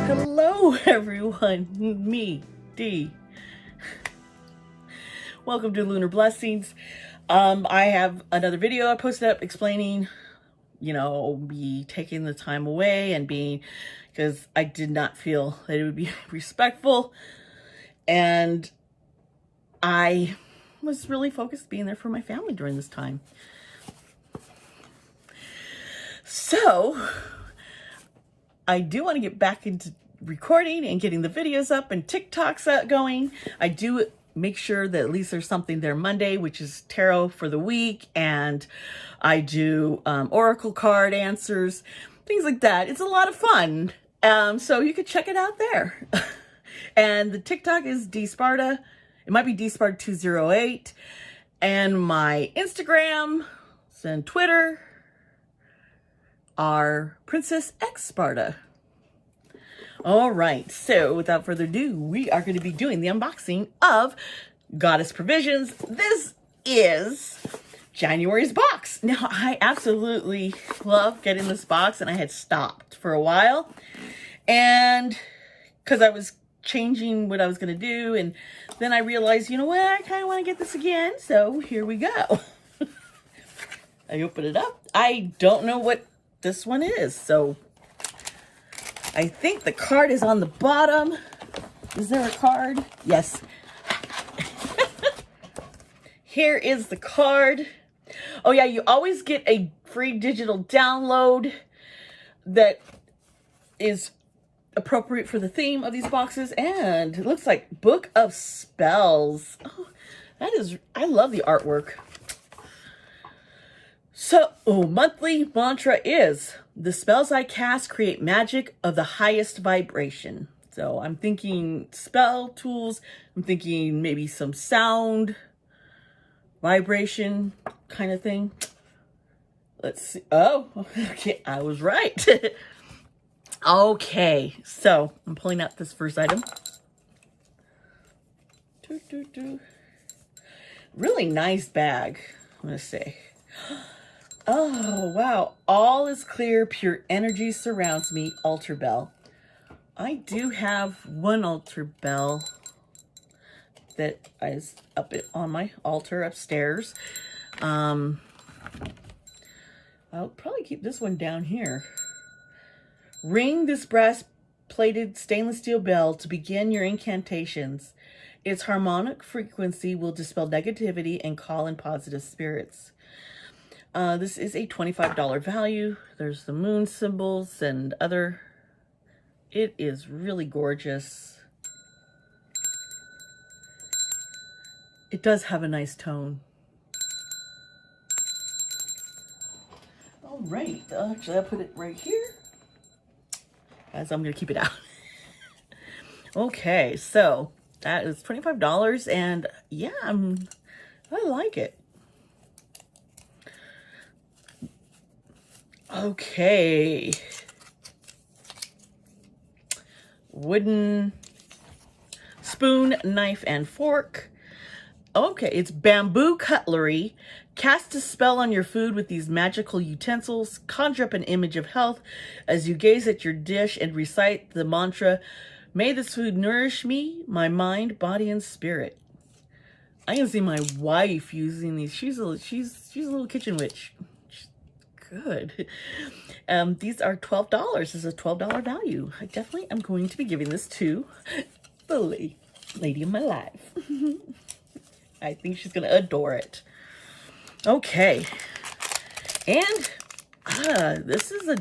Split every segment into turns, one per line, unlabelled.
Hello everyone, me, Dee. Welcome to Lunar Blessings. I have another video I posted up explaining, me taking the time away and because I did not feel that it would be respectful. And I was really focused being there for my family during this time. So I do want to get back into recording and getting the videos up and TikToks going. I do make sure that at least there's something there Monday, which is tarot for the week. And I do oracle card answers, things like that. It's a lot of fun. So you could check it out there. And the TikTok is D Sparta. It might be D Sparta 208. And my Instagram and Twitter are Princess X Sparta. All right, so without further ado, we are going to be doing the unboxing of Goddess Provisions. This is January's box. Now, I absolutely love getting this box, and I had stopped for a while, and because I was changing what I was going to do, and then I realized, you know what, I kind of want to get this again, so here we go. I open it up. I don't know what this one is, so I think the card is on the bottom. Is there a card? Yes. Here is the card. Oh yeah, you always get a free digital download that is appropriate for the theme of these boxes, and it looks like Book of Spells. Oh, I love the artwork. So, monthly mantra is, the spells I cast create magic of the highest vibration. So I'm thinking spell tools. I'm thinking maybe some sound, vibration kind of thing. Let's see. Oh, okay. I was right. Okay. So I'm pulling out this first item. Really nice bag, I'm going to say. Oh, wow. All is clear. Pure energy surrounds me. Altar bell. I do have one altar bell that is up on my altar upstairs. I'll probably keep this one down here. Ring this brass-plated stainless steel bell to begin your incantations. Its harmonic frequency will dispel negativity and call in positive spirits. This is a $25 value. There's the moon symbols and other. It is really gorgeous. It does have a nice tone. All right. Actually, I'll put it right here, as I'm going to keep it out. Okay, so that is $25, and yeah, I like it. Okay. Wooden spoon, knife, and fork. Okay, it's bamboo cutlery. Cast a spell on your food with these magical utensils. Conjure up an image of health as you gaze at your dish and recite the mantra, may this food nourish me, my mind, body, and spirit. I can see my wife using these. She's a little kitchen witch. Good. These are $12. This is a $12 value. I definitely am going to be giving this to the lady of my life. I think she's going to adore it. Okay. And this is a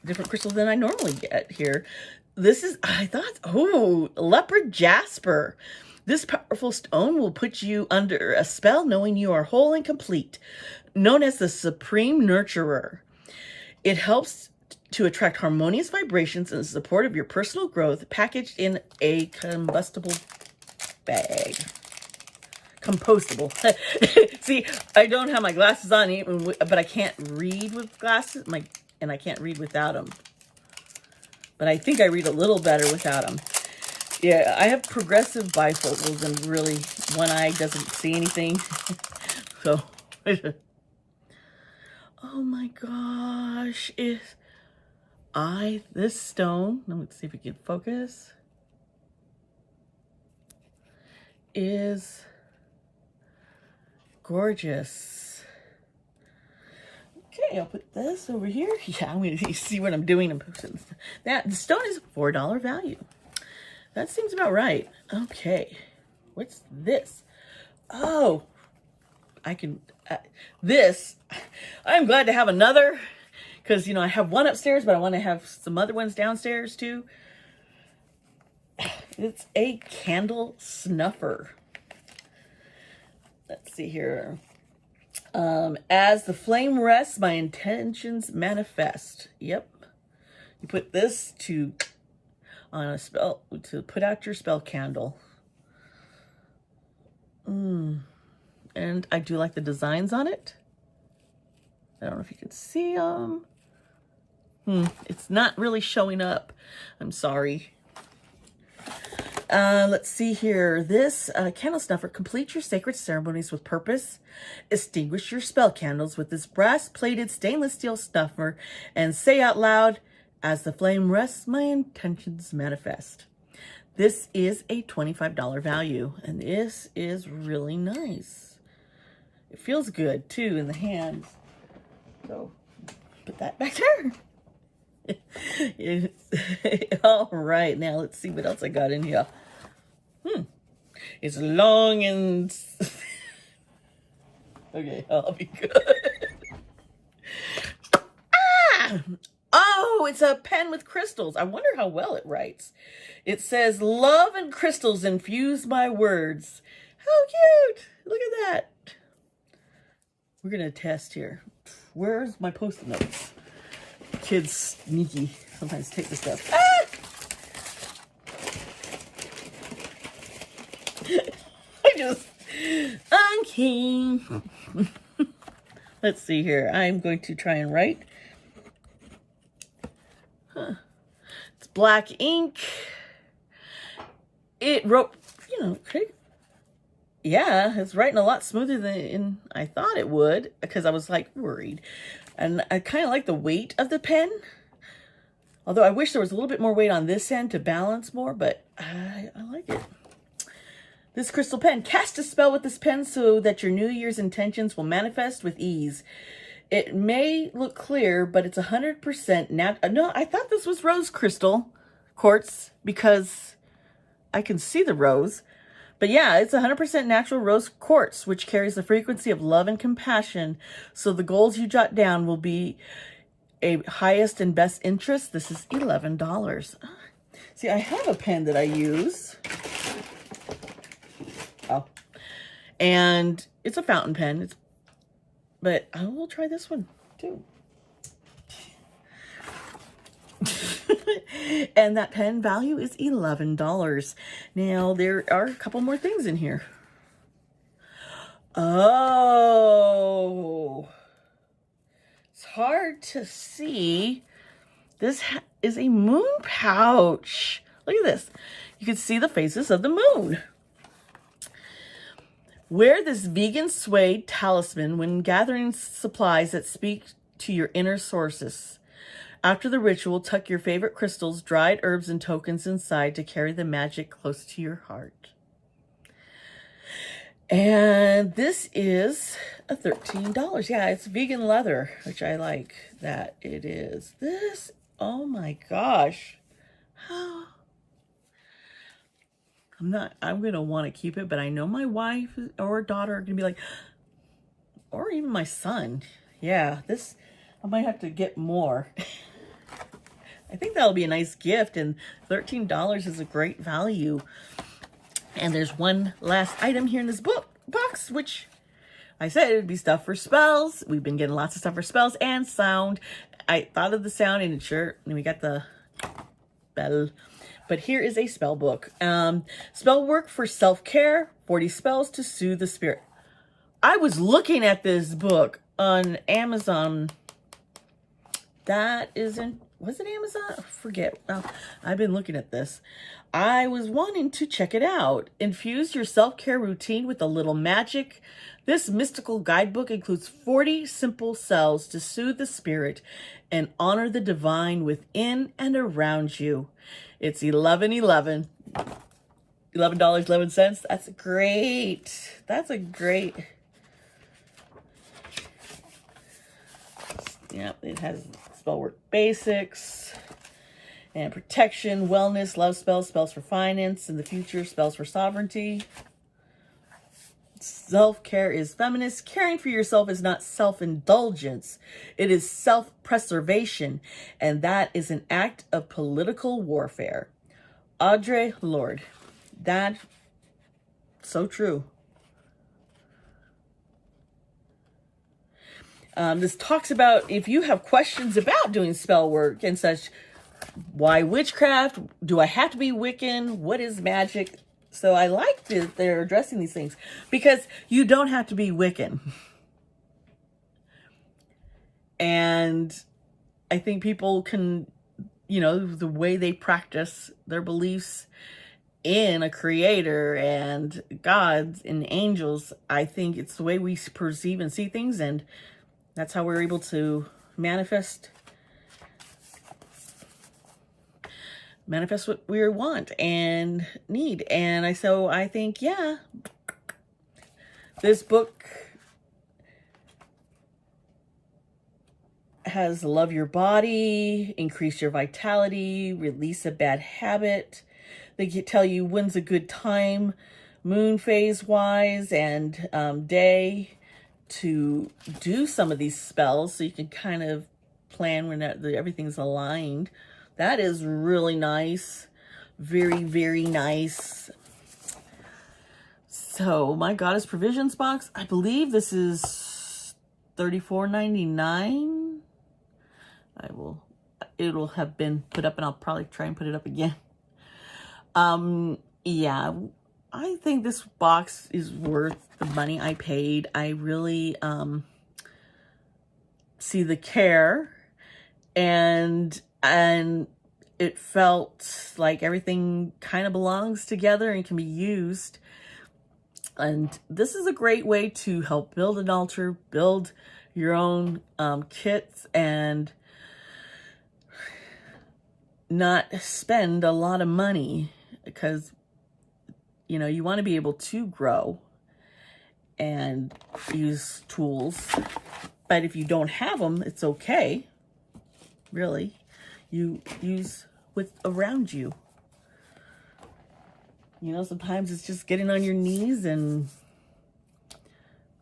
different crystal than I normally get here. This is, leopard jasper. This powerful stone will put you under a spell knowing you are whole and complete. Known as the Supreme Nurturer. It helps to attract harmonious vibrations in support of your personal growth, packaged in a combustible bag. Compostable. See, I don't have my glasses on, but I can't read with glasses, and I can't read without them. But I think I read a little better without them. Yeah, I have progressive bifocals, and really, one eye doesn't see anything. So... Oh my gosh. This stone, let me see if we can focus, is gorgeous. Okay, I'll put this over here. Yeah, I'm gonna see what I'm doing. I'm posting that. The stone is $4 value. That seems about right. Okay, what's this? Oh, I can, this, I'm glad to have another, because, you know, I have one upstairs, but I want to have some other ones downstairs too. It's a candle snuffer. Let's see here. As the flame rests, my intentions manifest. Yep. You put this on a spell, to put out your spell candle. And I do like the designs on it. I don't know if you can see them. It's not really showing up. I'm sorry. Let's see here. This candle snuffer, complete your sacred ceremonies with purpose. Extinguish your spell candles with this brass-plated stainless steel snuffer and say out loud, as the flame rests, my intentions manifest. This is a $25 value, and this is really nice. It feels good, too, in the hands. So, put that back there. All right, now let's see what else I got in here. It's long and... Okay, I'll be good. Oh, it's a pen with crystals. I wonder how well it writes. It says, love and crystals infuse my words. How cute. Look at that. We're going to test here. Where's my post-it notes? Kids sneaky. Sometimes take this stuff. Okay. Let's see here. I'm going to try and write. It's black ink. It wrote, yeah, it's writing a lot smoother than I thought it would, because I was like worried. And I kind of like the weight of the pen. Although I wish there was a little bit more weight on this end to balance more, but I like it. This crystal pen. Cast a spell with this pen so that your New Year's intentions will manifest with ease. It may look clear, but it's 100% natural. No, I thought this was rose crystal quartz because I can see the rose. But yeah, it's 100% natural rose quartz, which carries the frequency of love and compassion. So the goals you jot down will be a highest and best interest. This is $11. See, I have a pen that I use. Oh, and it's a fountain pen. But I will try this one too. And that pen value is $11. Now, there are a couple more things in here. Oh, it's hard to see. This is a moon pouch. Look at this. You can see the faces of the moon. Wear this vegan suede talisman when gathering supplies that speak to your inner sources. After the ritual, tuck your favorite crystals, dried herbs, and tokens inside to carry the magic close to your heart. And this is a $13. Yeah, it's vegan leather, which I like that it is. This, oh my gosh. How? I'm going to want to keep it, but I know my wife or daughter are going to be like, or even my son. Yeah, this, I might have to get more. I think that'll be a nice gift, and $13 is a great value. And there's one last item here in this box, which I said it would be stuff for spells. We've been getting lots of stuff for spells and sound. I thought of the sound, and sure, and we got the bell. But here is a spell book. Spell work for self-care, 40 spells to soothe the spirit. I was looking at this book on Amazon That isn't, was it Amazon? I forget. Well, I've been looking at this. I was wanting to check it out. Infuse your self-care routine with a little magic. This mystical guidebook includes 40 simple spells to soothe the spirit and honor the divine within and around you. It's $11.11. $11.11. That's great. That's a great. Yep, it has spell work basics and protection, wellness, love spells, spells for finance in the future, spells for sovereignty. Self-care is feminist. Caring for yourself is not self-indulgence. It is self-preservation, and that is an act of political warfare. Audre Lorde. That, so true. This talks about if you have questions about doing spell work and such, why witchcraft? Do I have to be Wiccan? What is magic? So I like that they're addressing these things because you don't have to be Wiccan. And I think people can, the way they practice their beliefs in a creator and gods and angels, I think it's the way we perceive and see things, and that's how we're able to manifest what we want and need. And so I think, yeah, this book has love your body, increase your vitality, release a bad habit. They can tell you when's a good time, moon phase wise, and day to do some of these spells, so you can kind of plan when everything's aligned. That is really nice. Very, very nice. So my Goddess Provisions box, I believe this is $34.99. It'll have been put up, and I'll probably try and put it up again. Yeah, I think this box is worth the money I paid. I really see the care, and it felt like everything kind of belongs together and can be used. And this is a great way to help build an altar, build your own kits, and not spend a lot of money, because you want to be able to grow and use tools. But if you don't have them, it's okay. Really, you use what's around you. Sometimes it's just getting on your knees and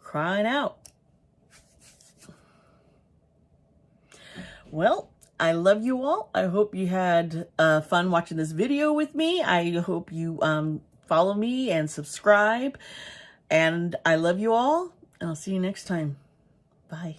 crying out. Well, I love you all. I hope you had fun watching this video with me. I hope you follow me and subscribe. And I love you all. And I'll see you next time. Bye.